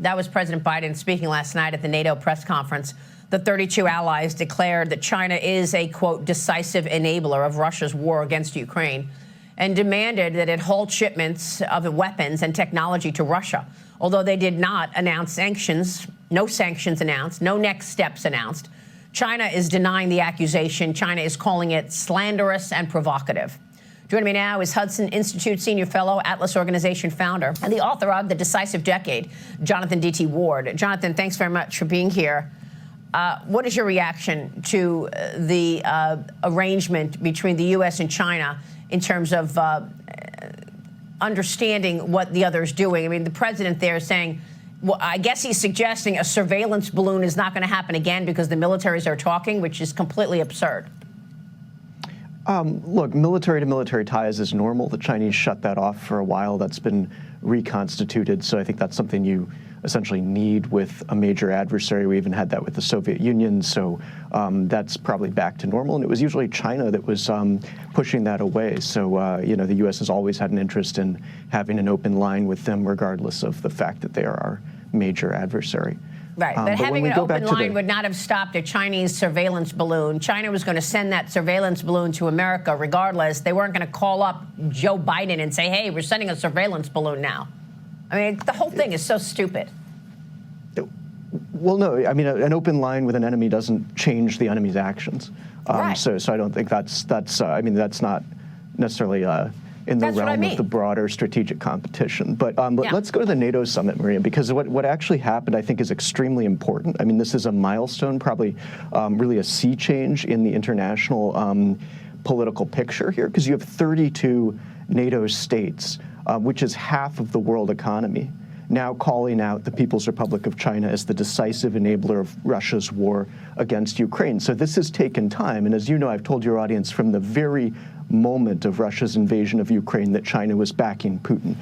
That was President Biden speaking last night at the NATO press conference. The 32 allies declared that China is a, quote, decisive enabler of Russia's war against Ukraine and demanded that it halt shipments of weapons and technology to Russia. Although they did not announce sanctions, no sanctions announced, no next steps announced. China is denying the accusation. China is calling it slanderous and provocative. Joining me now is Hudson Institute Senior Fellow, Atlas Organization founder, and the author of The Decisive Decade, Jonathan D.T. Ward. Jonathan, thanks very much for being here. What is your reaction to the arrangement between the U.S. and China in terms of understanding what the other is doing? I mean, the president there is saying, well, I guess he's suggesting a surveillance balloon is not going to happen again because the militaries are talking, which is completely absurd. Look, military-to-military ties is normal. The Chinese shut that off for a while. That's been reconstituted. So I think that's something you essentially need with a major adversary. We even had that with the Soviet Union. So that's probably back to normal. And it was usually China that was pushing that away. So, you know, the U.S. has always had an interest in having an open line with them, regardless of the fact that they are our major adversary. Right, but having an open line would not have stopped a Chinese surveillance balloon. China was going to send that surveillance balloon to America regardless. They weren't going to call up Joe Biden and say, hey, we're sending a surveillance balloon now. I mean, the whole thing is so stupid. Well, no, I mean, an open line with an enemy doesn't change the enemy's actions. Right. So I don't think that's I mean, that's not necessarily in the realm of the broader strategic competition. But let's go to the NATO summit, Maria, because what actually happened, I think, is extremely important. I mean, this is a milestone, probably really a sea change in the international political picture here, because you have 32 NATO states, which is half of the world economy, now calling out the People's Republic of China as the decisive enabler of Russia's war against Ukraine. So this has taken time. And as you know, I've told your audience from the very moment of Russia's invasion of Ukraine that China was backing Putin.